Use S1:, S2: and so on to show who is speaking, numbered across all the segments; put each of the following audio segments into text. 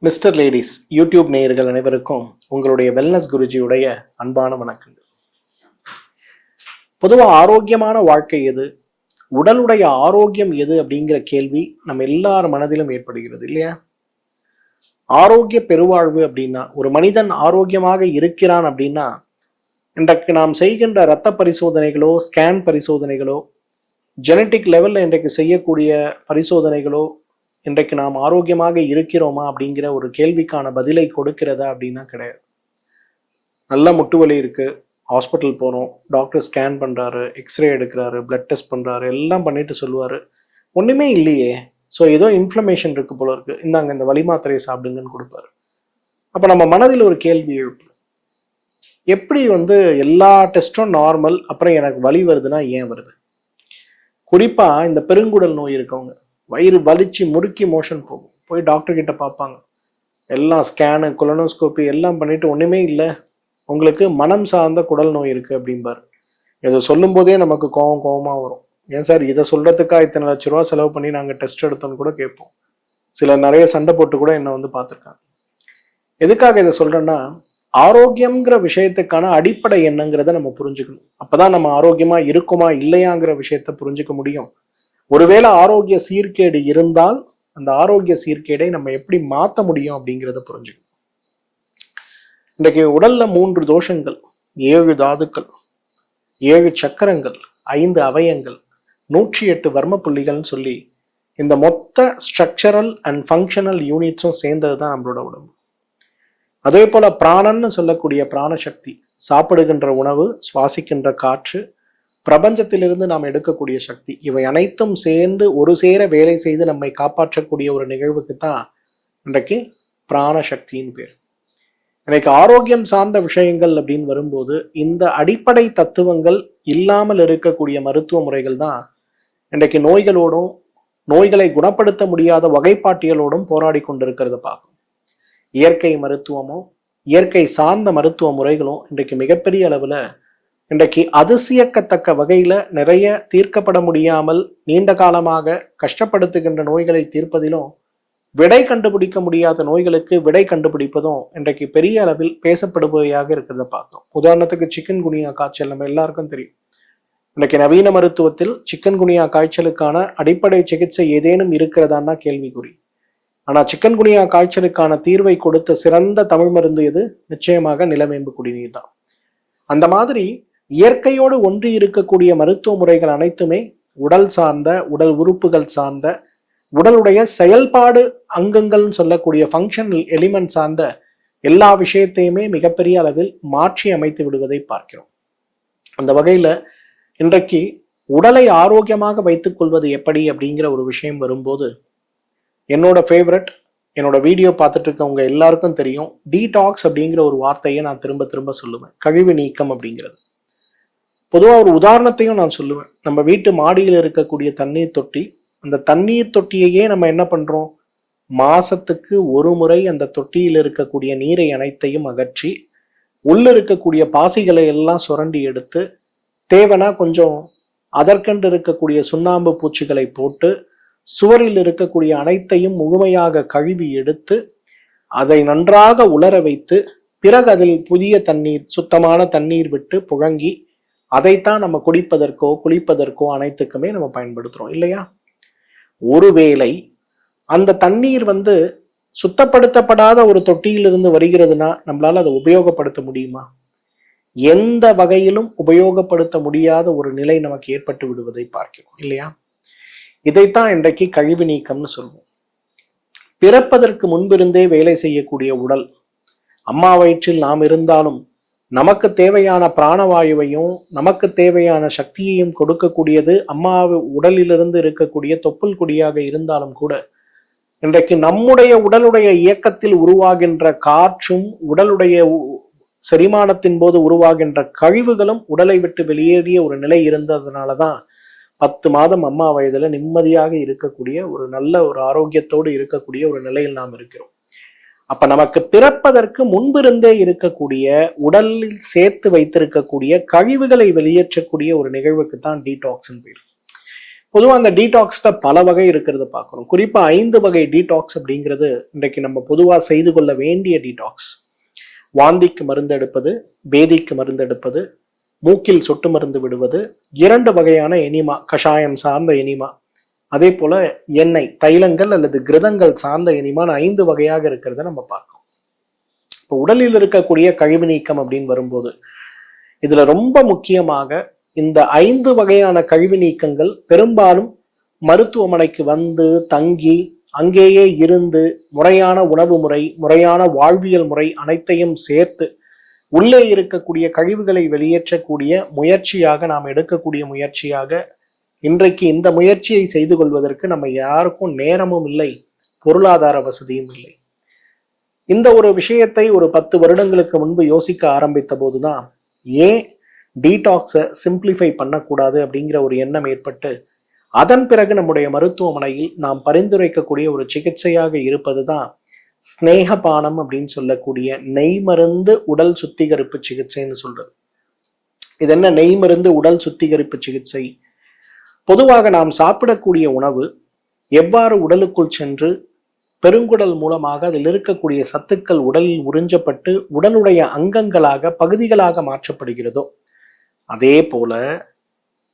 S1: Mister ladies YouTube நேயர்கள் அனைவருக்கும் உங்களுடைய வெல்னஸ் குருஜியுடைய அன்பான வணக்கங்கள். பொதுவாக ஆரோக்கியமான வாழ்க்கை எது, உடலுடைய ஆரோக்கியம் எது அப்படிங்கிற கேள்வி நம்ம எல்லார் மனதிலும் ஏற்படுகிறது இல்லையா? ஆரோக்கிய பெருவாழ்வு அப்படின்னா, ஒரு மனிதன் ஆரோக்கியமாக இருக்கிறான் அப்படின்னா, இன்றைக்கு நாம் செய்கின்ற இரத்த பரிசோதனைகளோ, ஸ்கேன் பரிசோதனைகளோ, ஜெனட்டிக் லெவல்ல இன்றைக்கு செய்யக்கூடிய பரிசோதனைகளோ, இன்றைக்கு நாம் ஆரோக்கியமாக இருக்கிறோமா அப்படிங்கிற ஒரு கேள்விக்கான பதிலை கொடுக்கிறதா அப்படின்னா கிடையாது. நல்ல முட்டு வலி இருக்கு, ஹாஸ்பிட்டல் போகிறோம், டாக்டர் ஸ்கேன் பண்ணுறாரு, எக்ஸ்ரே எடுக்கிறாரு, பிளட் டெஸ்ட் பண்ணுறாரு, எல்லாம் பண்ணிட்டு சொல்லுவார் ஒன்றுமே இல்லையே, ஸோ ஏதோ இன்ஃப்ளமேஷன் இருக்கு போல இருக்கு, இந்தாங்க இந்த வலி மாத்திரையை சாப்பிடுங்கன்னு கொடுப்பாரு. அப்போ நம்ம மனதில் ஒரு கேள்வி எழுப்பும், எப்படி எல்லா டெஸ்ட்டும் நார்மல், அப்புறம் எனக்கு வலி வருதுன்னா ஏன் வருது? குறிப்பாக இந்த பெருங்குடல் நோய் இருக்கவங்க, வயிறு வலிச்சு முறுக்கி மோஷன் போகும், போய் டாக்டர் கிட்ட பார்ப்பாங்க, எல்லாம் ஸ்கேனு கொலனோஸ்கோப்பி எல்லாம் பண்ணிட்டு ஒன்றுமே இல்லை, உங்களுக்கு மனம் சார்ந்த குடல் நோய் இருக்குது அப்படிம்பார். இதை சொல்லும் போதே நமக்கு கோபமாக வரும். ஏன் சார் இதை சொல்கிறதுக்கா இத்தனை லட்ச ரூபா செலவு பண்ணி நாங்கள் டெஸ்ட் எடுத்தோன்னு கூட கேட்போம். சிலர் நிறைய சண்டை போட்டு கூட என்னை பார்த்துருக்காங்க. எதுக்காக இதை சொல்கிறேன்னா, ஆரோக்கியங்கிற விஷயத்துக்கான அடிப்படை என்னங்கிறத நம்ம புரிஞ்சுக்கணும். அப்போதான் நம்ம ஆரோக்கியமாக இருக்குமா இல்லையாங்கிற விஷயத்த புரிஞ்சுக்க முடியும். ஒருவேளை ஆரோக்கிய சீர்கேடு இருந்தால் அந்த ஆரோக்கிய சீர்கேடை நம்ம எப்படி மாற்ற முடியும் அப்படிங்கிறத புரிஞ்சுக்கணும். இன்றைக்கு உடல்ல 3 தோஷங்கள், 7 தாதுக்கள், 7 சக்கரங்கள், 5 அவயங்கள், 108 வர்ம புள்ளிகள்னு சொல்லி இந்த மொத்த ஸ்ட்ரக்சரல் அண்ட் ஃபங்க்ஷனல் யூனிட்ஸும் சேர்ந்தது தான் நம்மளோட உடம்பு. அதே போல பிராணன்னு சொல்லக்கூடிய பிராணசக்தி, சாப்பிடுகின்ற உணவு, சுவாசிக்கின்ற காற்று, பிரபஞ்சத்திலிருந்து நாம் எடுக்கக்கூடிய சக்தி, இவை அனைத்தும் சேர்ந்து ஒரு சேர வேலை செய்து நம்மை காப்பாற்றக்கூடிய ஒரு நிகழ்வுக்கு தான் இன்றைக்கு பிராணசக்தின்னு பேர். இன்னைக்கு ஆரோக்கியம் சார்ந்த விஷயங்கள் அப்படின்னு வரும்போது இந்த அடிப்படை தத்துவங்கள் இல்லாமல் இருக்கக்கூடிய மருத்துவ முறைகள் தான் இன்றைக்கு நோய்களோடும், நோய்களை குணப்படுத்த முடியாத வகைப்பாட்டியலோடும் போராடி கொண்டிருக்கிறத பார்க்கும். இயற்கை மருத்துவமும் இயற்கை சார்ந்த மருத்துவ முறைகளும் இன்றைக்கு மிகப்பெரிய அளவுல இன்றைக்கு அதிசயக்கத்தக்க வகையில நிறைய தீர்க்கப்பட முடியாமல் நீண்ட காலமாக கஷ்டப்படுத்துகின்ற நோய்களை தீர்ப்பதிலும், விடை கண்டுபிடிக்க முடியாத நோய்களுக்கு விடை கண்டுபிடிப்பதும் இன்றைக்கு பெரிய அளவில் பேசப்படுபவையாக இருக்கிறத பார்த்தோம். உதாரணத்துக்கு சிக்கன் குனியா காய்ச்சல் நம்ம எல்லாருக்கும் தெரியும். இன்றைக்கு நவீன மருத்துவத்தில் சிக்கன் குனியா காய்ச்சலுக்கான அடிப்படை சிகிச்சை ஏதேனும் இருக்கிறதான்னா கேள்விக்குறி. ஆனா சிக்கன் குனியா காய்ச்சலுக்கான தீர்வை கொடுத்த சிறந்த தமிழ் மருந்து எது? நிச்சயமாக நிலவேம்பு குடிநீர் தான். அந்த மாதிரி இயற்கையோடு ஒன்றி இருக்கக்கூடிய மருத்துவ முறைகள் அனைத்துமே உடல் சார்ந்த, உடல் உறுப்புகள் சார்ந்த, உடலுடைய செயல்பாடு அங்கங்கள்னு சொல்லக்கூடிய ஃபங்க்ஷனல் எலிமெண்ட் சார்ந்த எல்லா விஷயத்தையுமே மிகப்பெரிய அளவில் மாற்றி அமைத்து விடுவதை பார்க்கிறோம். அந்த வகையில இன்றைக்கு உடலை ஆரோக்கியமாக வைத்துக் கொள்வது எப்படி அப்படிங்கிற ஒரு விஷயம் வரும்போது, என்னோட ஃபேவரட், என்னோட வீடியோ பார்த்துட்டு இருக்கவங்க எல்லாருக்கும் தெரியும், டீடாக்ஸ் அப்படிங்கிற ஒரு வார்த்தையை நான் திரும்ப திரும்ப சொல்லுவேன். கழிவு நீக்கம் அப்படிங்கிறது. பொதுவாக ஒரு உதாரணத்தையும் நான் சொல்லுவேன். நம்ம வீட்டு மாடியில் இருக்கக்கூடிய தண்ணீர் தொட்டி, அந்த தண்ணீர் தொட்டியையே நம்ம என்ன பண்றோம், மாசத்துக்கு ஒரு முறை அந்த தொட்டியில் இருக்கக்கூடிய நீரை அனைத்தையும் அகற்றி உள்ள இருக்கக்கூடிய பாசிகளை எல்லாம் சுரண்டி எடுத்து, தேவைன்னா கொஞ்சம் அதற்கென்று இருக்கக்கூடிய சுண்ணாம்பு பூச்சிகளை போட்டு சுவரில் இருக்கக்கூடிய அனைத்தையும் முழுமையாக கழுவி எடுத்து அதை நன்றாக உலர வைத்து, பிறகு அதில் புதிய தண்ணீர், சுத்தமான தண்ணீர் விட்டு புழங்கி அதைத்தான் நம்ம குடிப்பதற்கோ குளிப்பதற்கோ அனைத்துக்குமே நம்ம பயன்படுத்துறோம் இல்லையா? ஒருவேளை அந்த தண்ணீர் சுத்தப்படுத்தப்படாத ஒரு தொட்டியிலிருந்து வருகிறதுனா நம்மளால அதை உபயோகப்படுத்த முடியுமா? எந்த வகையிலும் உபயோகப்படுத்த முடியாத ஒரு நிலை நமக்கு ஏற்பட்டு விடுவதை பார்க்கிறோம் இல்லையா? இதைத்தான் இன்றைக்கு கழிவு நீக்கம்னு சொல்லுவோம். பிறப்பதற்கு முன்பிருந்தே வேலை செய்யக்கூடிய உடல், அம்மா வயிற்றில் நாம் இருந்தாலும் நமக்கு தேவையான பிராணவாயுவையும் நமக்கு தேவையான சக்தியையும் கொடுக்கக்கூடியது அம்மா உடலிலிருந்து இருக்கக்கூடிய தொப்புள் கொடியாக இருந்தாலும் கூட, இன்றைக்கு நம்முடைய உடலுடைய இயக்கத்தில் உருவாகின்ற காற்றும், உடலுடைய செரிமானத்தின் போது உருவாகின்ற கழிவுகளும் உடலை விட்டு வெளியேறிய ஒரு நிலை இருந்ததுனாலதான் 10 மாதம் அம்மா வயதுல நிம்மதியாக இருக்கக்கூடிய ஒரு நல்ல ஒரு ஆரோக்கியத்தோடு இருக்கக்கூடிய ஒரு நிலையில் நாம் இருக்கிறோம். அப்ப நமக்கு பிறப்பதற்கு முன்பிருந்தே இருக்கக்கூடிய உடலில் சேர்த்து வைத்திருக்கக்கூடிய கழிவுகளை வெளியேற்றக்கூடிய ஒரு நிகழ்வுக்கு தான் டீடாக்ஸ்ன்னு பேர். பொதுவா அந்த டீடாக்ஸ்ல பல வகை இருக்கிறத பார்க்கிறோம். குறிப்பா 5 வகை டீடாக்ஸ் அப்படிங்கிறது இன்றைக்கு நம்ம பொதுவா செய்து கொள்ள வேண்டிய டீடாக்ஸ். வாந்திக்கு மருந்து எடுப்பது, பேதிக்கு மருந்து எடுப்பது, மூக்கில் சொட்டு மருந்து விடுவது, 2 வகையான எனிமா, கஷாயம் சார்ந்த எனிமா, அதே போல எண்ணெய், தைலங்கள் அல்லது கிருதங்கள் சார்ந்த எனிமான்னு 5 வகையாக இருக்கிறத நம்ம பார்க்கிறோம். இப்போ உடலில் இருக்கக்கூடிய கழிவு நீக்கம் அப்படின்னு வரும்போது இதுல ரொம்ப முக்கியமாக இந்த 5 வகையான கழிவு நீக்கங்கள் பெரும்பாலும் மருத்துவமனைக்கு வந்து தங்கி அங்கேயே இருந்து முறையான உணவு முறை, முறையான வாழ்வியல் முறை அனைத்தையும் சேர்த்து உள்ளே இருக்கக்கூடிய கழிவுகளை வெளியேற்றக்கூடிய முயற்சியாக நாம் எடுக்கக்கூடிய முயற்சியாக இன்றைக்கு இந்த முயற்சியை செய்து கொள்வதற்கு நம்ம யாருக்கும் நேரமும் இல்லை, பொருளாதார வசதியும் இல்லை. இந்த ஒரு விஷயத்தை ஒரு 10 வருடங்களுக்கு முன்பு யோசிக்க ஆரம்பித்த போதுதான் ஏன் டீடாக்ஸை சிம்பிளிஃபை பண்ணக்கூடாது அப்படிங்கிற ஒரு எண்ணம் ஏற்பட்டு அதன் பிறகு நம்முடைய மருத்துவமனையில் நாம் பரிந்துரைக்கக்கூடிய ஒரு சிகிச்சையாக இருப்பதுதான் ஸ்நேகபானம் அப்படின்னு சொல்லக்கூடிய நெய் மருந்து உடல் சுத்திகரிப்பு சிகிச்சைன்னு சொல்றது. இது என்ன நெய் மருந்து உடல் சுத்திகரிப்பு சிகிச்சை? பொதுவாக நாம் சாப்பிடக்கூடிய உணவு எவ்வாறு உடலுக்குள் சென்று பெருங்குடல் மூலமாக அதில் இருக்கக்கூடிய சத்துக்கள் உடலில் உறிஞ்சப்பட்டு உடலுடைய அங்கங்களாக பகுதிகளாக மாற்றப்படுகிறதோ அதே போல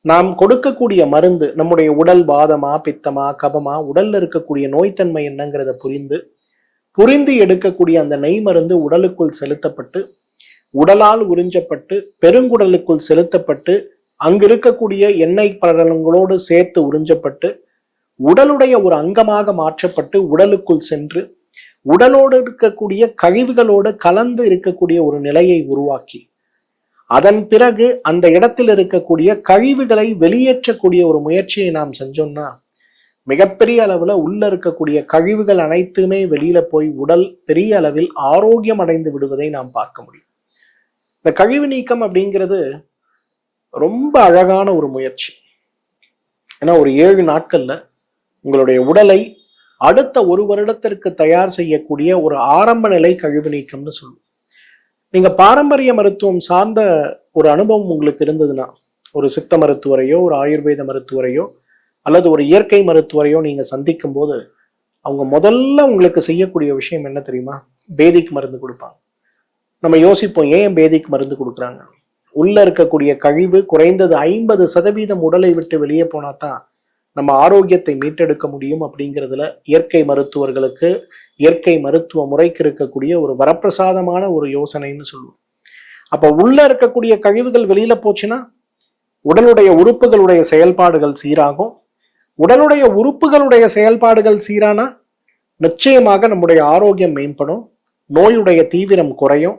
S1: நாம் கொடுக்கக்கூடிய மருந்து நம்முடைய உடல் வாதமா பித்தமா கபமா உடல்ல இருக்கக்கூடிய நோய்த்தன்மை என்னங்கிறத புரிந்து எடுக்கக்கூடிய அந்த நெய் மருந்து உடலுக்குள் செலுத்தப்பட்டு உடலால் உறிஞ்சப்பட்டு பெருங்குடலுக்குள் செலுத்தப்பட்டு அங்கு இருக்கக்கூடிய எண்ணெய் படலங்களோடு சேர்த்து உறிஞ்சப்பட்டு உடலுடைய ஒரு அங்கமாக மாற்றப்பட்டு உடலுக்குள் சென்று உடலோடு இருக்கக்கூடிய கழிவுகளோடு கலந்து இருக்கக்கூடிய ஒரு நிலையை உருவாக்கி அதன் பிறகு அந்த இடத்தில் இருக்கக்கூடிய கழிவுகளை வெளியேற்றக்கூடிய ஒரு முயற்சியை நாம் செஞ்சோம்னா மிகப்பெரிய அளவுல உள்ள இருக்கக்கூடிய கழிவுகள் அனைத்துமே வெளியில போய் உடல் பெரிய அளவில் ஆரோக்கியம் அடைந்து விடுவதை நாம் பார்க்க முடியும். இந்த கழிவு நீக்கம் அப்படிங்கிறது ரொம்ப அழகான ஒரு முயற்சி. ஏன்னா ஒரு 7 நாட்கள்ல உங்களுடைய உடலை அடுத்த 1 வருடத்திற்கு தயார் செய்யக்கூடிய ஒரு ஆரம்ப நிலை கழிவு நீக்கம்னு சொல்லுவோம். நீங்க பாரம்பரிய மருத்துவம் சார்ந்த ஒரு அனுபவம் உங்களுக்கு இருந்ததுன்னா ஒரு சித்த மருத்துவரையோ ஒரு ஆயுர்வேத மருத்துவரையோ அல்லது ஒரு இயற்கை மருத்துவரையோ நீங்க சந்திக்கும் போது அவங்க முதல்ல உங்களுக்கு செய்யக்கூடிய விஷயம் என்ன தெரியுமா? பேதிக்கு மருந்து கொடுப்பாங்க. நம்ம யோசிப்போம் ஏன் பேதிக்கு மருந்து கொடுக்குறாங்க? உள்ள இருக்கக்கூடிய கழிவு குறைந்தது 50% உடலை விட்டு வெளியே போனாதான் நம்ம ஆரோக்கியத்தை மீட்டெடுக்க முடியும் அப்படிங்கிறதுல இயற்கை மருத்துவர்களுக்கு இயற்கை மருத்துவ முறைக்கு இருக்கக்கூடிய ஒரு வரப்பிரசாதமான ஒரு யோசனைன்னு சொல்லுவோம். அப்ப உள்ள இருக்கக்கூடிய கழிவுகள் வெளியில போச்சுன்னா உடலுடைய உறுப்புகளுடைய செயல்பாடுகள் சீராகும். உடலுடைய உறுப்புகளுடைய செயல்பாடுகள் சீரானா நிச்சயமாக நம்முடைய ஆரோக்கியம் மேம்படும், நோயுடைய தீவிரம் குறையும்.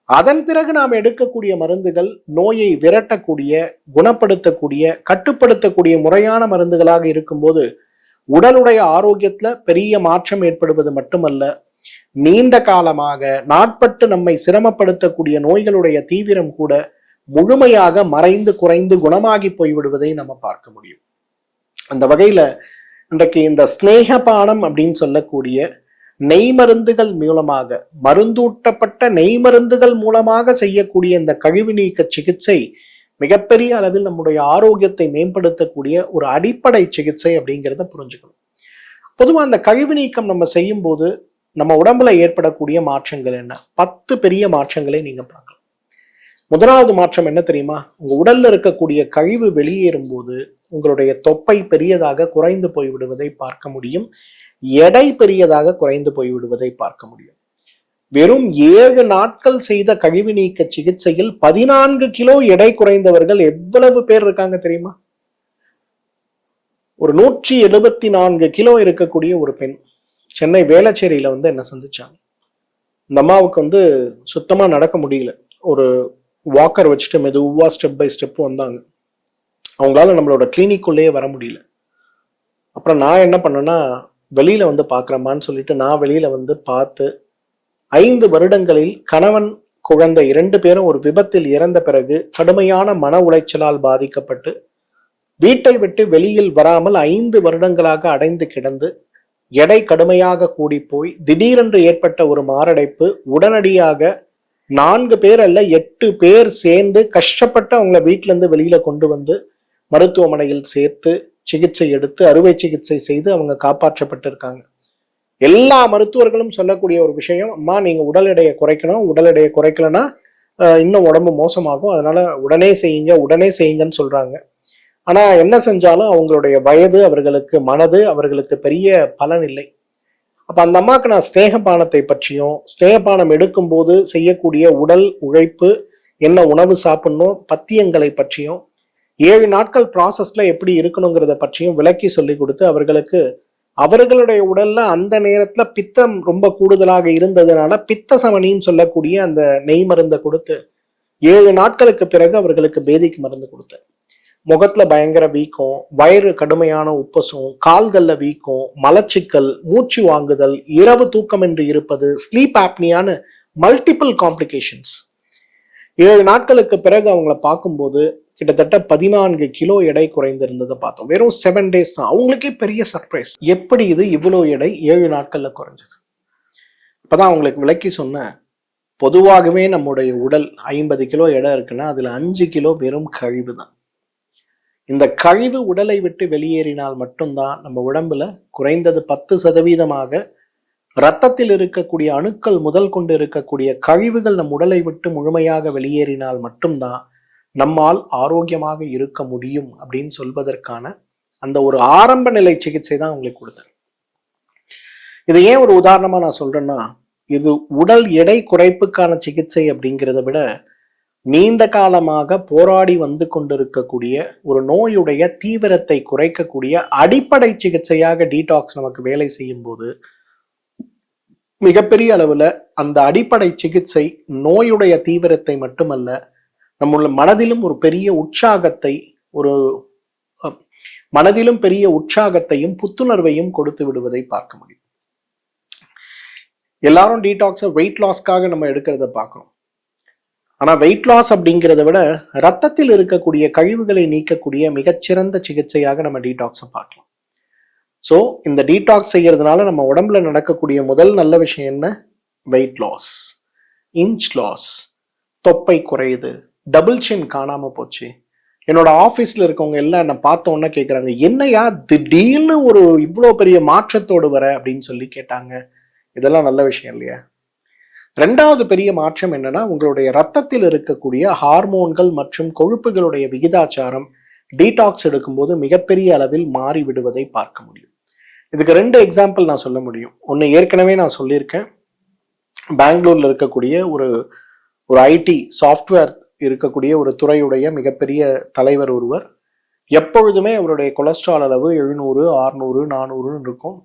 S1: அதன் பிறகு நாம் எடுக்கக்கூடிய மருந்துகள் நோயை விரட்டக்கூடிய, குணப்படுத்தக்கூடிய, கட்டுப்படுத்தக்கூடிய முறையான மருந்துகளாக இருக்கும்போது உடலுடைய ஆரோக்கியத்துல பெரிய மாற்றம் ஏற்படுவது மட்டுமல்ல, நீண்ட காலமாக நாட்பட்டு நம்மை சிரமப்படுத்தக்கூடிய நோய்களுடைய தீவிரம் கூட முழுமையாக மறைந்து குறைந்து குணமாகி போய்விடுவதை நம்ம பார்க்க முடியும். அந்த வகையில இன்றைக்கு இந்த ஸ்நேகபானம் அப்படின்னு சொல்லக்கூடிய நெய் மருந்துகள் மூலமாக, மருந்தூட்டப்பட்ட நெய் மருந்துகள் மூலமாக செய்யக்கூடிய இந்த கழிவு நீக்க சிகிச்சை மிகப்பெரிய அளவில் நம்முடைய ஆரோக்கியத்தை மேம்படுத்தக்கூடிய ஒரு அடிப்படை சிகிச்சை அப்படிங்கிறத புரிஞ்சுக்கணும். பொதுவாக அந்த கழிவு நீக்கம் நம்ம செய்யும் போது நம்ம உடம்புல ஏற்படக்கூடிய மாற்றங்கள் என்ன? 10 பெரிய மாற்றங்களை நீங்க பார்க்கலாம். முதலாவது மாற்றம் என்ன தெரியுமா? உங்க உடல்ல இருக்கக்கூடிய கழிவு வெளியேறும் போது உங்களுடைய தொப்பை பெரியதாக குறைந்து போய்விடுவதை பார்க்க முடியும், எடை பெரியதாக குறைந்து போய்விடுவதை பார்க்க முடியும். வெறும் 7 நாட்கள் செய்த கழிவு நீக்க சிகிச்சையில் 14 கிலோ எடை குறைந்தவர்கள் எவ்வளவு பேர் இருக்காங்க தெரியுமா? ஒரு 174 கிலோ இருக்கக்கூடிய ஒரு பெண் சென்னை வேளச்சேரியில என்ன சந்திச்சாங்க. இந்த அம்மாவுக்கு சுத்தமா நடக்க முடியல. ஒரு வாக்கர் வச்சுட்டு மெதுவா ஸ்டெப் பை ஸ்டெப் வந்தாங்க. அவங்களால நம்மளோட கிளினிக்குள்ளேயே வர முடியல. அப்புறம் நான் என்ன பண்ணேன்னா வெளியில பாக்குறேம்மான்னு சொல்லிட்டு நான் வெளியில பார்த்து 5 வருடங்களில் கணவன் குழந்தை 2 பேரும் ஒரு விபத்தில் இறந்த பிறகு கடுமையான மன உளைச்சலால் பாதிக்கப்பட்டு வீட்டை விட்டு வெளியில் வராமல் 5 வருடங்களாக அடைந்து கிடந்து எடை கடுமையாக கூடி போய் திடீரென்று ஏற்பட்ட ஒரு மாரடைப்பு. உடனடியாக 4 பேர் அல்ல 8 பேர் சேர்ந்து கஷ்டப்பட்டு அவங்கள வீட்டுல இருந்து வெளியில கொண்டு வந்து மருத்துவமனையில் சேர்த்து சிகிச்சை எடுத்து அறுவை சிகிச்சை செய்து அவங்க காப்பாற்றப்பட்டிருக்காங்க. எல்லா மருத்துவர்களும் சொல்லக்கூடிய ஒரு விஷயம், அம்மா நீங்க உடல் எடையை குறைக்கணும், உடல் எடையை குறைக்கலன்னா இன்னும் உடம்பு மோசமாகும், அதனால உடனே செய்யுங்க உடனே செய்யுங்கன்னு சொல்றாங்க. ஆனா என்ன செஞ்சாலும் அவங்களுடைய வயது, அவர்களுக்கு மனது, அவர்களுக்கு பெரிய பலன் இல்லை. அப்ப அந்த அம்மாவுக்கு நான் ஸ்நேகபானத்தை பற்றியும், ஸ்நேகபானம் எடுக்கும் போது செய்யக்கூடிய உடல் உழைப்பு, என்ன உணவு சாப்பிடணும், பத்தியங்களை பற்றியும், 7 நாட்கள் ப்ராசஸ்ல எப்படி இருக்கணுங்கிறத பற்றியும் விளக்கி சொல்லி கொடுத்து அவர்களுக்கு அவர்களுடைய உடல்ல அந்த நேரத்துல பித்தம் ரொம்ப கூடுதலாக இருந்ததுனால பித்த சமனின்னு சொல்லக்கூடிய அந்த நெய் மருந்தை கொடுத்து 7 நாட்களுக்கு பிறகு அவர்களுக்கு பேதிக்கு மருந்து கொடுத்தேன். முகத்துல பயங்கர வீக்கம், வயிறு கடுமையான உப்பசம், கால்கள்ல வீக்கம், மலச்சிக்கல், மூச்சு வாங்குதல், இரவு தூக்கமின்றி இருப்பது, ஸ்லீப் ஆப்னியான மல்டிபிள் காம்ப்ளிகேஷன்ஸ். 7 நாட்களுக்கு பிறகு அவங்கள பார்க்கும்போது கிட்டத்தட்ட 14 கிலோ எடை குறைந்திருந்ததை பார்த்தோம். வெறும் 7 days தான். அவங்களுக்கே பெரிய சர்ப்ரைஸ், எப்படி இது இவ்வளவு எடை 7 நாட்கள்ல குறைஞ்சது. இப்பதான் அவங்களுக்கு விளக்கி சொன்ன, பொதுவாகவே நம்முடைய உடல் 50 கிலோ எடை இருக்குன்னா அதுல 5 கிலோ வெறும் கழிவு தான். இந்த கழிவு உடலை விட்டு வெளியேறினால் மட்டும்தான் நம்ம உடம்புல குறைந்தது 10% இரத்தத்தில் இருக்கக்கூடிய அணுக்கள் முதல் கொண்டு இருக்கக்கூடிய கழிவுகள் நம் உடலை விட்டு முழுமையாக வெளியேறினால் மட்டும்தான் நம்மால் ஆரோக்கியமாக இருக்க முடியும் அப்படின்னு சொல்வதற்கான அந்த ஒரு ஆரம்ப நிலை சிகிச்சை தான் உங்களுக்கு கொடுத்தேன். இதை ஏன் ஒரு உதாரணமா நான் சொல்றேன்னா, இது உடல் எடை குறைப்புக்கான சிகிச்சை அப்படிங்கிறத விட நீண்ட காலமாக போராடி வந்து கொண்டிருக்கக்கூடிய ஒரு நோயுடைய தீவிரத்தை குறைக்கக்கூடிய அடிப்படை சிகிச்சையாக டீடாக்ஸ் நமக்கு வேலை செய்யும் போது மிகப்பெரிய அளவுல அந்த அடிப்படை சிகிச்சை நோயுடைய தீவிரத்தை மட்டுமல்ல, நம்முள்ள மனதிலும் ஒரு பெரிய உற்சாகத்தை, ஒரு மனதிலும் பெரிய உற்சாகத்தையும் புத்துணர்வையும் கொடுத்து விடுவதை பார்க்க முடியும். எல்லாரும் டீடாக்ஸை வெயிட் லாஸ்க்காக நம்ம எடுக்கிறத பார்க்கணும். ஆனா வெயிட் லாஸ் அப்படிங்கிறத விட ரத்தத்தில் இருக்கக்கூடிய கழிவுகளை நீக்கக்கூடிய மிகச்சிறந்த சிகிச்சையாக நம்ம டீடாக்ஸை பார்க்கலாம். ஸோ இந்த டீடாக்ஸ் செய்யறதுனால நம்ம உடம்புல நடக்கக்கூடிய முதல் நல்ல விஷயம் என்ன? வெயிட் லாஸ், இன்ச் லாஸ், தொப்பை குறையுது, டபுள் சின் காணாம போச்சு. என்னோட ஆஃபீஸ்ல இருக்கவங்க எல்லாம் என்ன பார்த்த உடனே கேட்குறாங்க, என்னையா திடீர்னு ஒரு இவ்வளோ பெரிய மாற்றத்தோடு வர அப்படின்னு சொல்லி கேட்டாங்க. இதெல்லாம் நல்ல விஷயம் இல்லையா? ரெண்டாவது பெரிய மாற்றம் என்னன்னா, உங்களுடைய ரத்தத்தில் இருக்கக்கூடிய ஹார்மோன்கள் மற்றும் கொழுப்புகளுடைய விகிதாச்சாரம் டீடாக்ஸ் எடுக்கும்போது மிகப்பெரிய அளவில் மாறி விடுவதை பார்க்க முடியும். இதுக்கு 2 எக்ஸாம்பிள் நான் சொல்ல முடியும். ஒன்று ஏற்கனவே நான் சொல்லியிருக்கேன். பெங்களூர்ல இருக்கக்கூடிய ஒரு ஐடி சாஃப்ட்வேர் இருக்கக்கூடிய ஒரு துறையுடைய மிகப்பெரிய தலைவர் ஒருவர், எப்பொழுதுமே அவருடைய கொலஸ்ட்ரால் அளவு 700, 600, 400 இருக்கும்.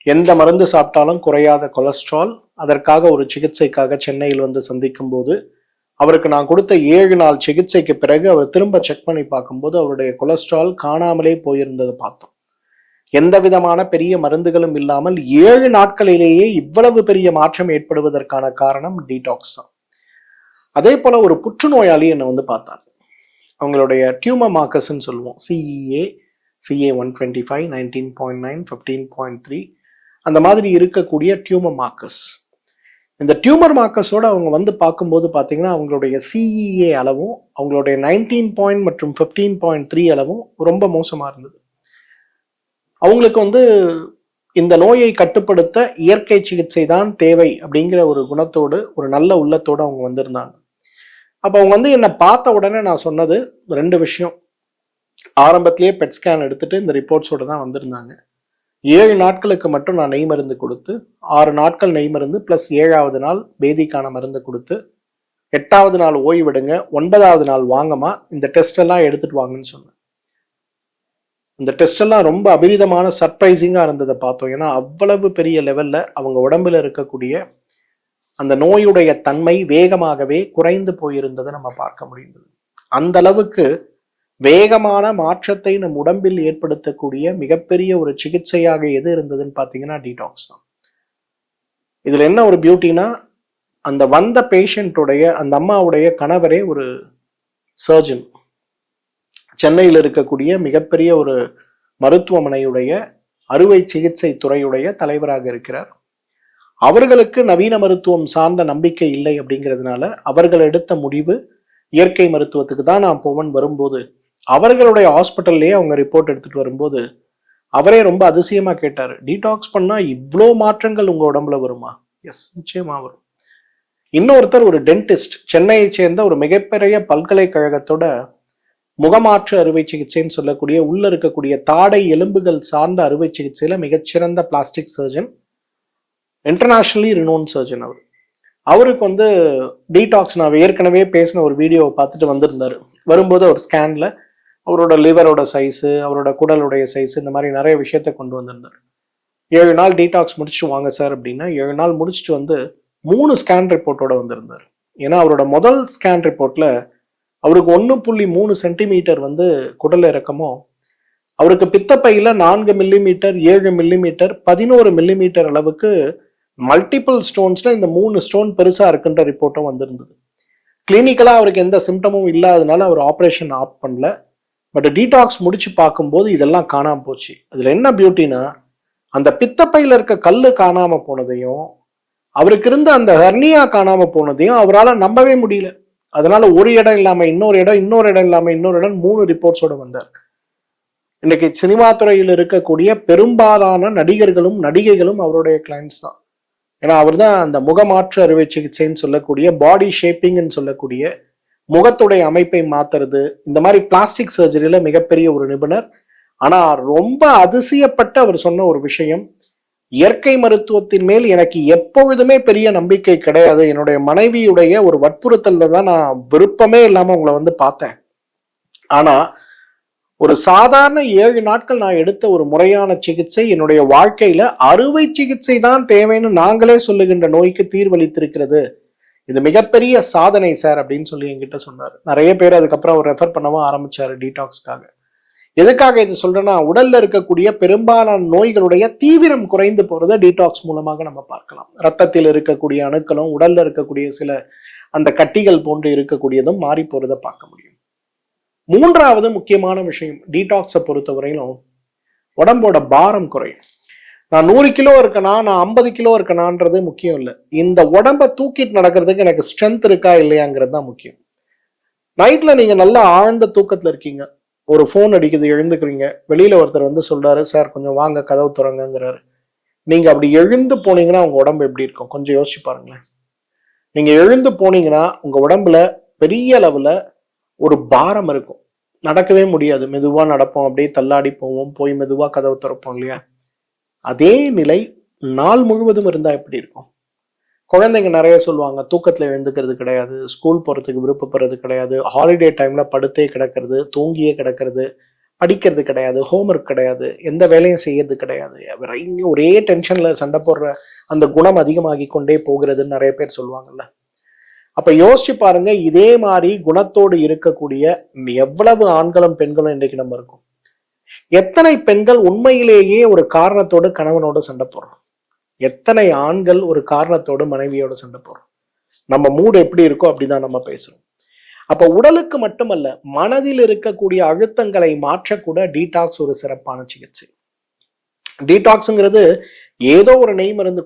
S1: எந்த மருந்து சாப்பிட்டாலும் குறையாத கொலஸ்ட்ரால். அதற்காக ஒரு சிகிச்சைக்காக சென்னையில் வந்து சந்திக்கும் போது அவருக்கு நான் கொடுத்த 7 நாள் சிகிச்சைக்கு பிறகு அவர் திரும்ப செக் பண்ணி பார்க்கும்போது அவருடைய கொலஸ்ட்ரால் காணாமலே போயிருந்ததை பார்த்தோம். எந்த விதமான பெரிய மருந்துகளும் இல்லாமல் 7 நாட்களிலேயே இவ்வளவு பெரிய மாற்றம் ஏற்படுவதற்கான காரணம் டீடாக்ஸ் தான். அதே போல ஒரு புற்றுநோயாளி என்னை வந்து பார்த்தாங்க. அவங்களுடைய டியூமர் மார்க்கர்ஸ்ன்னு சொல்லுவோம், CA 125, 19.9, 15.3 அந்த மாதிரி இருக்கக்கூடிய டியூமர் மார்க்கர்ஸ். இந்த டியூமர் மார்க்கர்ஸோட அவங்க வந்து பார்க்கும்போது பார்த்தீங்கன்னா அவங்களுடைய CEA அளவும் அவங்களுடைய 19 மற்றும் 15.3 அளவும் ரொம்ப மோசமா இருந்தது. அவங்களுக்கு வந்து இந்த நோயை கட்டுப்படுத்த இயற்கை சிகிச்சை தான் தேவை அப்படிங்கிற ஒரு குணத்தோடு, ஒரு நல்ல உள்ளத்தோடு அவங்க வந்திருந்தாங்க. அப்போ அவங்க வந்து என்னை பார்த்த உடனே நான் சொன்னது 2 விஷயம். ஆரம்பத்திலேயே பெட் ஸ்கேன் எடுத்துட்டு இந்த ரிப்போர்ட்ஸோட தான் வந்திருந்தாங்க. 7 நாட்களுக்கு மட்டும் நான் நெய் மருந்து கொடுத்து, 6 நாட்கள் நெய் மருந்து பிளஸ் 7வது நாள் பேதிக்கான மருந்து கொடுத்து, 8வது நாள் ஓய்விடுங்க, 9வது நாள் வாங்கம்மா இந்த டெஸ்ட் எல்லாம் எடுத்துட்டு வாங்கன்னு சொன்னேன். இந்த டெஸ்ட் எல்லாம் ரொம்ப அபரிதமான சர்ப்ரைசிங்கா இருந்ததை பார்த்தோம். ஏன்னா அவ்வளவு பெரிய லெவல்ல அவங்க உடம்புல இருக்கக்கூடிய அந்த நோயுடைய தன்மை வேகமாகவே குறைந்து போயிருந்ததை நம்ம பார்க்க முடிந்தது. அந்த அளவுக்கு வேகமான மாற்றத்தை நம் உடம்பில் ஏற்படுத்தக்கூடிய மிகப்பெரிய ஒரு சிகிச்சையாக எது இருந்ததுன்னு பார்த்தீங்கன்னா டீடாக்ஸ் தான். இதுல என்ன ஒரு பியூட்டினா, அந்த வந்த பேஷண்ட்டுடைய அந்த அம்மாவுடைய கணவரே ஒரு சர்ஜன், சென்னையில் இருக்கக்கூடிய மிகப்பெரிய ஒரு மருத்துவமனையுடைய அறுவை சிகிச்சை துறையுடைய தலைவராக இருக்கிறார். அவர்களுக்கு நவீன மருத்துவம் சார்ந்த நம்பிக்கை இல்லை அப்படிங்கிறதுனால அவர்கள் எடுத்த முடிவு, இயற்கை மருத்துவத்துக்கு தான் நான் போவன் வரும்போது அவர்களுடைய ஹாஸ்பிட்டல்லையே அவங்க ரிப்போர்ட் எடுத்துட்டு வரும்போது அவரே ரொம்ப அதிசயமா கேட்டாரு, டீடாக்ஸ் பண்ணா இவ்வளோ மாற்றங்கள் உங்க உடம்புல வருமா? எஸ், நிச்சயமா வரும். இன்னொருத்தர் ஒரு டென்டிஸ்ட், சென்னையை சேர்ந்த ஒரு மிகப்பெரிய பல்கலைக்கழகத்தோட முகமாற்று அறுவை சிகிச்சைன்னு சொல்லக்கூடிய உள்ள இருக்கக்கூடிய தாடை எலும்புகள் சார்ந்த அறுவை சிகிச்சையில மிகச்சிறந்த plastic surgeon, internationally renowned surgeon. அவருக்கு டீடாக்ஸ், நான் ஏற்கனவே பேசின ஒரு வீடியோவை பார்த்துட்டு வந்திருந்தாரு. வரும்போது ஒரு ஸ்கேன்ல அவரோட லிவரோட சைஸு, அவரோட குடலுடைய சைஸு, இந்த மாதிரி நிறைய விஷயத்த கொண்டு வந்திருந்தார். 7 நாள் டீடாக்ஸ் முடிச்சுட்டு வாங்க சார் அப்படின்னா 7 நாள் முடிச்சுட்டு 3 ஸ்கேன் ரிப்போர்ட்டோட வந்திருந்தார். ஏன்னா அவரோட முதல் ஸ்கேன் ரிப்போர்ட்ல அவருக்கு 1.3 சென்டிமீட்டர் குடல் இறக்கமும், அவருக்கு பித்தப்பையில 4 மில்லிமீட்டர், 7 மில்லிமீட்டர், 11 மில்லிமீட்டர் அளவுக்கு மல்டிபிள் ஸ்டோன்ஸ்ல இந்த 3 ஸ்டோன் பெருசா இருக்குன்ற ரிப்போர்ட்டும் வந்திருந்தது. கிளினிக்கலா அவருக்கு எந்த சிம்டமும் இல்லாதனால அவர் ஆப்ரேஷன் ஆப் பண்ணல. பட் டீடாக்ஸ் முடிச்சு பார்க்கும்போது இதெல்லாம் காணாம போச்சு. அதுல என்ன பியூட்டினா, அந்த பித்தப்பையில இருக்க கல்லு காணாம போனதையும் அவருக்கு இருந்த அந்த ஹர்னியா காணாம போனதையும் அவரால் நம்பவே முடியல. அதனால ஒரு இடம் இல்லாம இன்னொரு இடம், இன்னொரு இடம் இல்லாம இன்னொரு இடம், 3 ரிப்போர்ட்ஸோட வந்தார். இன்னைக்கு சினிமா துறையில் இருக்கக்கூடிய பெரும்பாலான நடிகர்களும் நடிகைகளும் அவருடைய கிளைண்ட்ஸ் தான். ஏன்னா அவர் தான் அந்த முகமாற்று அறுவை சிகிச்சைன்னு சொல்லக்கூடிய, பாடி ஷேப்பிங்னு சொல்லக்கூடிய, முகத்துடைய அமைப்பை மாத்துறது, இந்த மாதிரி பிளாஸ்டிக் சர்ஜரியில மிகப்பெரிய ஒரு நிபுணர். ஆனா ரொம்ப அதிசயப்பட்ட அவர் சொன்ன ஒரு விஷயம், இயற்கை மருத்துவத்தின் மேல் எனக்கு எப்பொழுதுமே பெரிய நம்பிக்கை கிடையாது. என்னுடைய மனைவியுடைய ஒரு வற்புறுத்தல்ல தான் நான் விருப்பமே இல்லாம உங்களை பார்த்தேன். ஆனா ஒரு சாதாரண 7 நாட்கள் நான் எடுத்த ஒரு முறையான சிகிச்சை என்னுடைய வாழ்க்கையில அறுவை சிகிச்சை தான் தேவைன்னு நாங்களே சொல்லுகின்ற நோய்க்கு தீர்வளித்திருக்கிறது. இது மிகப்பெரிய சாதனை சார் அப்படின்னு சொல்லி என்கிட்ட சொன்னார். நிறைய பேர் அதுக்கப்புறம் அவர் ரெஃபர் பண்ணவும் ஆரம்பிச்சாரு டீடாக்ஸ்க்காக. எதுக்காக இது சொல்றேன்னா, உடல்ல இருக்கக்கூடிய பெரும்பாலான நோய்களுடைய தீவிரம் குறைந்து போறதை டீடாக்ஸ் மூலமாக நம்ம பார்க்கலாம். ரத்தத்தில் இருக்கக்கூடிய அணுக்களும் உடல்ல இருக்கக்கூடிய சில அந்த கட்டிகள் போன்று இருக்கக்கூடியதும் மாறி போறதை பார்க்க முடியும். 3வது முக்கியமான விஷயம், டீடாக்ஸை பொறுத்தவரையிலும் உடம்போட பாரம் குறையும். நான் 100 கிலோ இருக்கனா, நான் 50 கிலோ இருக்கனான்றது முக்கியம் இல்லை. இந்த உடம்ப தூக்கிட்டு நடக்கிறதுக்கு எனக்கு ஸ்ட்ரென்த் இருக்கா இல்லையாங்கிறது தான் முக்கியம். நைட்ல நீங்க நல்லா ஆழ்ந்த தூக்கத்துல இருக்கீங்க, ஒரு ஃபோன் அடிக்குது, எழுந்துக்கிறீங்க, வெளியில ஒருத்தர் சொல்றாரு, சார் கொஞ்சம் வாங்க கதவு திறங்கங்கிறாரு. நீங்க அப்படி எழுந்து போனீங்கன்னா உங்க உடம்பு எப்படி இருக்கும் கொஞ்சம் யோசிச்சு பாருங்களேன். நீங்க எழுந்து போனீங்கன்னா உங்க உடம்புல பெரிய அளவுல ஒரு பாரம் இருக்கும். நடக்கவே முடியாது, மெதுவா நடப்போம், அப்படியே தள்ளாடி போவோம், போய் மெதுவா கதவு திறப்போம் இல்லையா? அதே நிலை நாள் முழுவதும் இருந்தா எப்படி இருக்கும்? குழந்தைங்க நிறைய சொல்லுவாங்க, தூக்கத்துல எழுந்துக்கிறது கிடையாது, ஸ்கூல் போறதுக்கு விருப்பப்படுறது கிடையாது, ஹாலிடே டைம்ல படுத்தே கிடக்கிறது, தூங்கியே கிடக்கிறது, படிக்கிறது கிடையாது, ஹோம்ஒர்க் கிடையாது, எந்த வேலையும் செய்யறது கிடையாது, ஒரே டென்ஷன்ல சண்டை போடுற அந்த குணம் அதிகமாகி கொண்டே போகிறதுன்னு நிறைய பேர் சொல்லுவாங்கல்ல. அப்ப யோசிச்சு பாருங்க, இதே மாதிரி குணத்தோடு இருக்கக்கூடிய எவ்வளவு ஆண்களும் பெண்களும் இன்னைக்கு நம்ம இருக்கோம். எத்தனை பெண்கள் உண்மையிலேயே ஒரு காரணத்தோடு கணவனோட சண்டை போடுறோம்? எத்தனை ஆண்கள் ஒரு காரணத்தோடு மனைவியோட சண்டை போடுறோம்? நம்ம மூடு எப்படி இருக்கோ அப்படிதான் நம்ம பேசுறோம். அப்ப உடலுக்கு மட்டுமல்ல, மனதில் இருக்கக்கூடிய அழுத்தங்களை மாற்றக்கூட டீடாக்ஸ் ஒரு சிறப்பான சிகிச்சை. டீடாக்ஸ்ங்கிறது ஏதோ ஒரு நெய் மருந்து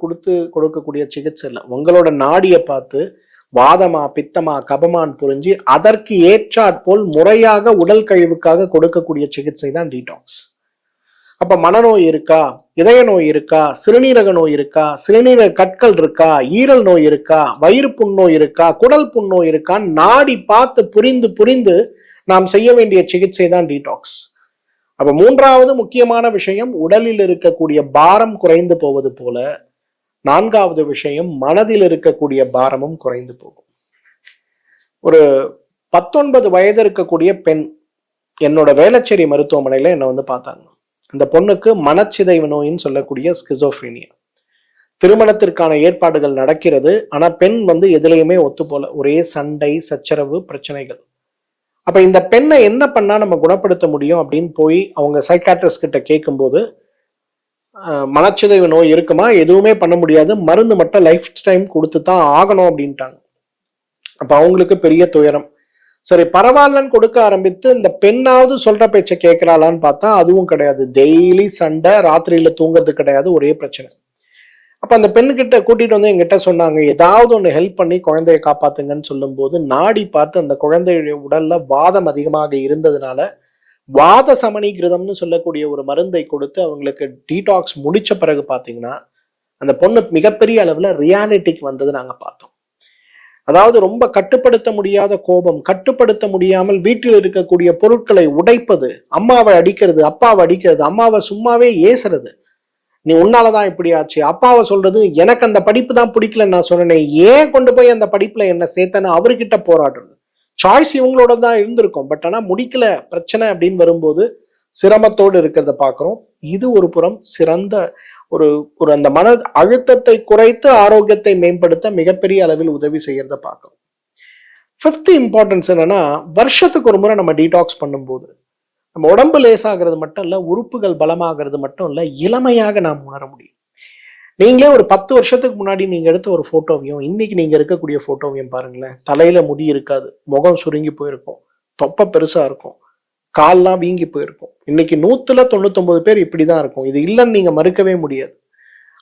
S1: கொடுக்கக்கூடிய சிகிச்சை இல்லை. உங்களோட நாடியை பார்த்து வாதமா பித்தமா கபமான் புரிஞ்சு அதற்கு ஏற்றாற்போல் முறையாக உடல் கழிவுக்காக கொடுக்கக்கூடிய சிகிச்சை தான் டீடாக்ஸ். அப்ப மனநோய் இருக்கா, இதய நோய் இருக்கா, சிறுநீரக நோய் இருக்கா, சிறுநீரக கற்கள் இருக்கா, ஈரல் நோய் இருக்கா, வயிறு புண்ணோய் இருக்கா, குடல் புண்ணோய் இருக்கா, நாடி பார்த்து புரிந்து நாம் செய்ய வேண்டிய சிகிச்சை தான் டீடாக்ஸ். அப்ப 3வது முக்கியமான விஷயம், உடலில் இருக்கக்கூடிய பாரம் குறைந்து போவது போல 4வது விஷயம், மனதில் இருக்கக்கூடிய பாரமும் குறைந்து போகும். ஒரு 19 வயது இருக்கக்கூடிய பெண் என்னோட வேளச்சேரி மருத்துவமனையில என்ன பார்த்தாங்க. அந்த பொண்ணுக்கு மனச்சிதைவு நோயின்னு சொல்லக்கூடிய ஸ்கிசோஃப்ரீனியா. திருமணத்திற்கான ஏற்பாடுகள் நடக்கிறது, ஆனா பெண் எதுலையுமே ஒத்து போல, ஒரே சண்டை சச்சரவு பிரச்சனைகள். அப்ப இந்த பெண்ணை என்ன பண்ணா நம்ம குணப்படுத்த முடியும் அப்படின்னு போய் அவங்க சைக்காட்ரிஸ்ட் கிட்ட கேட்கும்போது, மனச்சிதைவு நோய் இருக்குமா, எதுவுமே பண்ண முடியாது, மருந்து மட்டும் லைஃப் டைம் கொடுத்து தான் ஆகணும் அப்படின்ட்டாங்க. அப்ப அவங்களுக்கு பெரிய துயரம். சரி பரவாயில்லன்னு கொடுக்க ஆரம்பித்து இந்த பெண்ணாவது சொல்ற பேச்சை கேட்கிறாளான்னு பார்த்தா அதுவும் கிடையாது. டெய்லி சண்டை, ராத்திரியில தூங்குறது கிடையாது, ஒரே பிரச்சனை. அப்ப அந்த பெண்ணுகிட்ட கூட்டிட்டு எங்கிட்ட சொன்னாங்க, ஏதாவது ஒண்ணு ஹெல்ப் பண்ணி குழந்தைய காப்பாத்துங்கன்னு சொல்லும் போது நாடி பார்த்து அந்த குழந்தையுடைய உடல்ல வாதம் அதிகமாக இருந்ததுனால வாத சமணிகிருதம்னு சொல்லக்கூடிய ஒரு மருந்தை கொடுத்து அவங்களுக்கு டீடாக்ஸ் முடிச்ச பிறகு பாத்தீங்கன்னா அந்த பொண்ணு மிகப்பெரிய அளவுல ரியாலிட்டிக்கு வந்தது நாங்க பார்த்தோம். அதாவது ரொம்ப கட்டுப்படுத்த முடியாத கோபம், கட்டுப்படுத்த முடியாமல் வீட்டில் இருக்கக்கூடிய பொருட்களை உடைப்பது, அம்மாவை அடிக்கிறது, அப்பாவை அடிக்கிறது, அம்மாவை சும்மாவே ஏசுறது, நீ உன்னாலதான் இப்படி ஆச்சு, அப்பாவை சொல்றது எனக்கு அந்த படிப்பு தான் பிடிக்கலன்னு நான் சொன்னேன், ஏன் கொண்டு போய் அந்த படிப்புல என்ன சேர்த்தன அவர்கிட்ட போராடுறது. சாய்ஸ் இவங்களோட தான் இருந்திருக்கும், பட் ஆனா முடிக்கல பிரச்சனை அப்படின்னு வரும்போது சிரமத்தோடு இருக்கிறத பாக்குறோம். இது ஒரு புறம் சிறந்த ஒரு ஒரு அந்த மன அழுத்தத்தை குறைத்து ஆரோக்கியத்தை மேம்படுத்த மிகப்பெரிய அளவில் உதவி செய்யறத பார்க்கணும். ஃபிஃப்த் இம்பார்ட்டன்ஸ் என்னன்னா, வருஷத்துக்கு ஒரு முறை நம்ம டீடாக்ஸ் பண்ணும்போது நம்ம உடம்பு லேசாகிறது மட்டும் இல்ல, உறுப்புகள் பலமாகிறது மட்டும் இல்ல, இளமையாக நாம் உணர முடியும். நீங்களே ஒரு 10 வருஷத்துக்கு முன்னாடி நீங்க எடுத்த ஒரு போட்டோவையும் இன்னைக்கு நீங்க இருக்கக்கூடிய போட்டோவையும் பாருங்களேன். தலையில முடி இருக்காது, முகம் சுருங்கி போயிருக்கும், தொப்பை பெருசா இருக்கும், கால்லாம் வீங்கி போயிருக்கும். இன்னைக்கு 199 பேர் இப்படிதான் இருக்கும். இது இல்லைன்னு நீங்க மறுக்கவே முடியாது.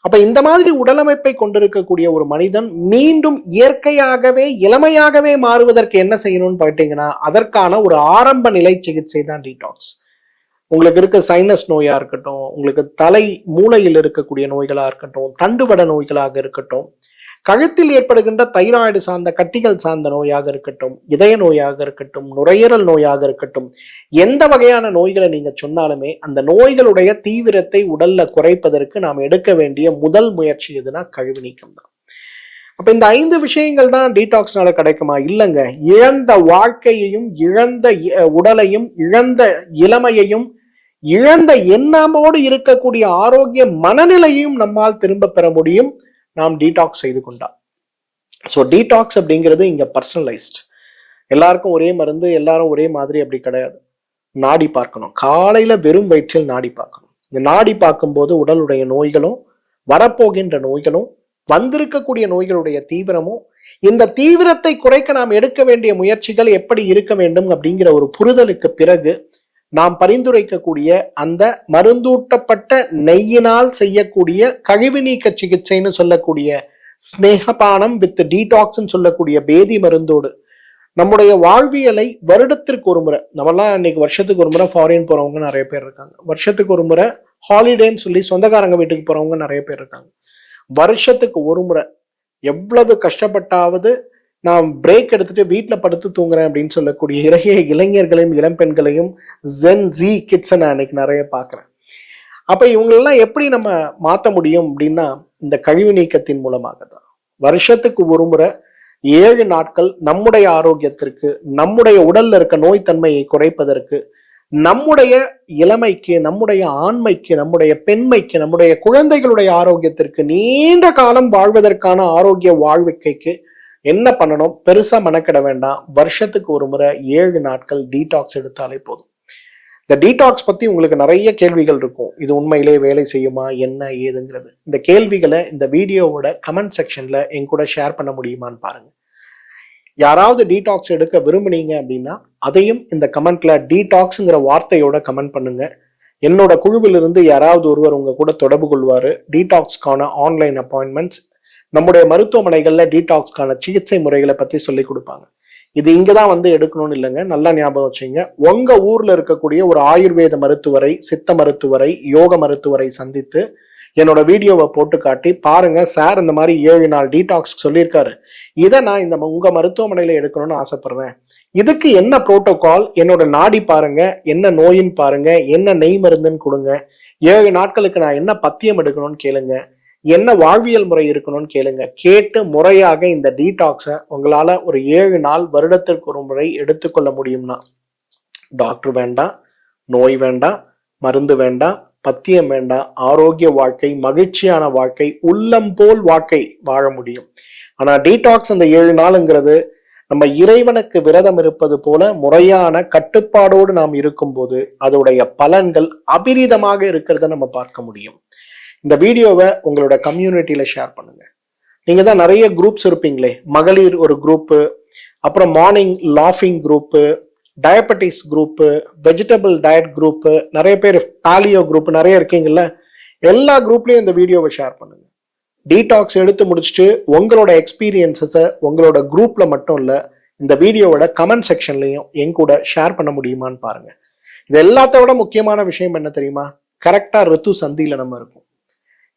S1: அப்ப இந்த மாதிரி உடலமைப்பை கொண்டிருக்கக்கூடிய ஒரு மனிதன் மீண்டும் இயற்கையாகவே இளமையாகவே மாறுவதற்கு என்ன செய்யணும்னு பார்த்தீங்கன்னா, அதற்கான ஒரு ஆரம்ப நிலை சிகிச்சை தான் டீடாக்ஸ். உங்களுக்கு இருக்க சைனஸ் நோயா இருக்கட்டும், உங்களுக்கு தலை மூளையில் இருக்கக்கூடிய நோய்களா இருக்கட்டும், தண்டுவட நோய்களாக இருக்கட்டும், கழுத்தில் ஏற்படுகின்ற தைராய்டு சார்ந்த கட்டிகள் சார்ந்த நோயாக இருக்கட்டும், இதய நோயாக இருக்கட்டும், நுரையீரல் நோயாக இருக்கட்டும், எந்த வகையான நோய்களை நீங்க சொன்னாலுமே அந்த நோய்களுடைய தீவிரத்தை உடல்ல குறைப்பதற்கு நாம் எடுக்க வேண்டிய முதல் முயற்சி எதுனா கழிவு நீக்கம் தான். அப்ப இந்த 5 விஷயங்கள் தான் டீடாக்ஸ்னால கிடைக்குமா? இல்லைங்க. இழந்த வாழ்க்கையையும், இழந்த உடலையும், இழந்த இளமையையும், இழந்த எண்ணமோடு இருக்கக்கூடிய ஆரோக்கிய மனநிலையும் நம்மால் திரும்ப பெற முடியும் நாம் டீடாக்ஸ் செய்து கொண்டா. ஸோ டீடாக்ஸ் அப்படிங்கிறது இங்க பர்சனலைஸ்ட். எல்லாருக்கும் ஒரே மருந்து, எல்லாரும் ஒரே மாதிரி அப்படி கிடையாது. நாடி பார்க்கணும். காலையில வெறும் வயிற்றில் நாடி பார்க்கணும். இந்த நாடி பார்க்கும்போது உடலுடைய நோய்களும், வரப்போகின்ற நோய்களும், வந்திருக்கக்கூடிய நோய்களுடைய தீவிரமும், இந்த தீவிரத்தை குறைக்க நாம் எடுக்க வேண்டிய முயற்சிகள் எப்படி இருக்க வேண்டும் அப்படிங்கிற ஒரு புரிதலுக்கு பிறகு நாம் பரிந்துரைக்கக்கூடிய அந்த மருந்தூட்டப்பட்ட நெய்யினால் செய்யக்கூடிய கழிவு நீக்க சிகிச்சைன்னு சொல்லக்கூடிய ஸ்னேகபானம் வித் டீடாக்ஸ் சொல்லக்கூடிய பேதி மருந்தோடு நம்முடைய வாழ்வியலை வருடத்திற்கு ஒரு முறை, நம்மலாம் இன்னைக்கு வருஷத்துக்கு ஒரு முறை ஃபாரின் போறவங்க நிறைய பேர் இருக்காங்க, வருஷத்துக்கு ஒரு முறை ஹாலிடேன்னு சொல்லி சொந்தக்காரங்க வீட்டுக்கு போறவங்க நிறைய பேர் இருக்காங்க. வருஷத்துக்கு ஒரு முறை எவ்வளவு கஷ்டப்பட்டாவது நான் பிரேக் எடுத்துட்டு வீட்டில் படுத்து தூங்குறேன் அப்படின்னு சொல்லக்கூடிய இறைய இளைஞர்களையும் இளம்பெண்களையும் ஜென் ஜி கிட்ஸை நான் இன்னைக்கு நிறைய பார்க்குறேன். அப்ப இவங்களெல்லாம் எப்படி நம்ம மாற்ற முடியும் அப்படின்னா, இந்த கழிவு நீக்கத்தின் மூலமாக தான். வருஷத்துக்கு ஒரு முறை 7 நாட்கள் நம்முடைய ஆரோக்கியத்திற்கு, நம்முடைய உடல்ல இருக்க நோய் தன்மையை குறைப்பதற்கு, நம்முடைய இளமைக்கு, நம்முடைய ஆண்மைக்கு, நம்முடைய பெண்மைக்கு, நம்முடைய குழந்தைகளுடைய ஆரோக்கியத்திற்கு, நீண்ட காலம் வாழ்வதற்கான ஆரோக்கிய வாழ்க்கைக்கு என்ன பண்ணணும்? பெருசா மெனக்கிட வேண்டாம். வருஷத்துக்கு ஒரு முறை 7 நாட்கள் டீடாக்ஸ் எடுத்தாலே போதும். இந்த டீடாக்ஸ் பத்தி உங்களுக்கு நிறைய கேள்விகள் இருக்கும். இது உண்மையிலே வேலை செய்யுமா, என்ன ஏதுங்கிறது. இந்த கேள்விகளை இந்த வீடியோவோட கமெண்ட் செக்ஷன்ல என் கூட ஷேர் பண்ண முடியுமான்னு பாருங்க. யாராவது டீடாக்ஸ் எடுக்க விரும்புனீங்க அப்படின்னா அதையும் இந்த கமெண்ட்ல டீடாக்ஸ்ங்கிற வார்த்தையோட கமெண்ட் பண்ணுங்க. என்னோட குழுவிலிருந்து யாராவது ஒருவர் உங்க கூட தொடர்பு கொள்வாரு. டீடாக்ஸ்க்கான ஆன்லைன் அப்பாயின்மெண்ட்ஸ், நம்முடைய மருத்துவமனைகள்ல டீடாக்ஸ்க்கான சிகிச்சை முறைகளை பத்தி சொல்லி கொடுப்பாங்க. இது இங்கதான் வந்து எடுக்கணும்னு இல்லைங்க, நல்லா ஞாபகம் வச்சுங்க. உங்க ஊர்ல இருக்கக்கூடிய ஒரு ஆயுர்வேத மருத்துவரை, சித்த மருத்துவரை, யோக மருத்துவரை சந்தித்து என்னோட வீடியோவை போட்டு காட்டி பாருங்க, சார் இந்த மாதிரி 7 நாள் டீடாக்ஸ் சொல்லியிருக்காரு, இதை நான் இந்த உங்க மருத்துவமனையில எடுக்கணும்னு ஆசைப்படுறேன், இதுக்கு என்ன புரோட்டோகால், என்னோட நாடி பாருங்க, என்ன நோயின்னு பாருங்க, என்ன நெய் மருந்துன்னு கொடுங்க, 7 நாட்களுக்கு நான் என்ன பத்தியம் எடுக்கணும்னு கேளுங்க, என்ன வாழ்வியல் முறை இருக்கணும்னு கேளுங்க. கேட்டு முறையாக இந்த டீடாக்ஸை உங்களால ஒரு 7 நாள் வருடத்திற்கு ஒரு முறை எடுத்துக்கொள்ள முடியும்னா, டாக்டர் வேண்டாம், நோய் வேண்டாம், மருந்து வேண்டாம், பத்தியம் வேண்டாம், ஆரோக்கிய வாழ்க்கை, மகிழ்ச்சியான வாழ்க்கை, உள்ளம் போல் வாழ்க்கை வாழ முடியும். ஆனா டீடாக்ஸ் அந்த 7 நாளுங்கிறது நம்ம இறைவனுக்கு விரதம் இருப்பது போல முறையான கட்டுப்பாடோடு நாம் இருக்கும்போது அதோடைய பலன்கள் அபிரிதமாக இருக்கிறத நம்ம பார்க்க முடியும். இந்த வீடியோவை உங்களோட கம்யூனிட்டியில ஷேர் பண்ணுங்க. நீங்க தான் நிறைய குரூப்ஸ் இருப்பீங்களே, மகளிர் ஒரு குரூப்பு, அப்புறம் மார்னிங் லாஃபிங் group, diabetes group, vegetable diet group, நிறைய பேர் பாலியோ குரூப் நிறைய இருக்கீங்கல்ல, எல்லா குரூப்லயும் இந்த வீடியோவை ஷேர் பண்ணுங்க. டீடாக்ஸ் எடுத்து முடிச்சுட்டு உங்களோட எக்ஸ்பீரியன்ஸஸை உங்களோட குரூப்ல மட்டும் இல்ல, இந்த வீடியோவோட கமெண்ட் செக்ஷன்லையும் என் கூட ஷேர் பண்ண முடியுமான்னு பாருங்க. இது எல்லாத்த விட முக்கியமான விஷயம் என்ன தெரியுமா? கரெக்டா ரித்து சந்தியில நம்ம இருக்கும்.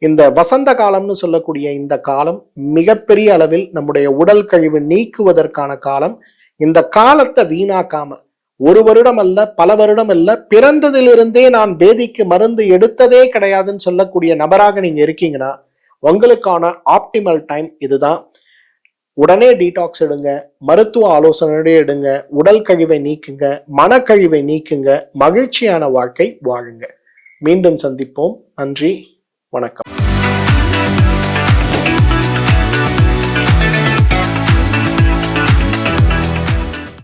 S1: இந்த வசந்த காலம்னு சொல்லக்கூடிய இந்த காலம் மிகப்பெரிய அளவில் நம்முடைய உடல் கழிவு நீக்குவதற்கான காலம். இந்த காலத்தை வீணாக்காம, ஒரு வருடம் அல்ல, பல வருடம் அல்ல, பிறந்ததிலிருந்தே நான் பேதிக்கு மருந்து எடுத்ததே கிடையாதுன்னு சொல்லக்கூடிய நபராக நீங்க இருக்கீங்கன்னா உங்களுக்கான ஆப்டிமல் டைம் இதுதான். உடனே டீடாக்ஸ் எடுங்க, மருத்துவ ஆலோசனையோட எடுங்க, உடல் கழிவை நீக்குங்க, மனக்கழிவை நீக்குங்க, மகிழ்ச்சியான வாழ்க்கை வாழுங்க. மீண்டும் சந்திப்போம். நன்றி, வணக்கம்.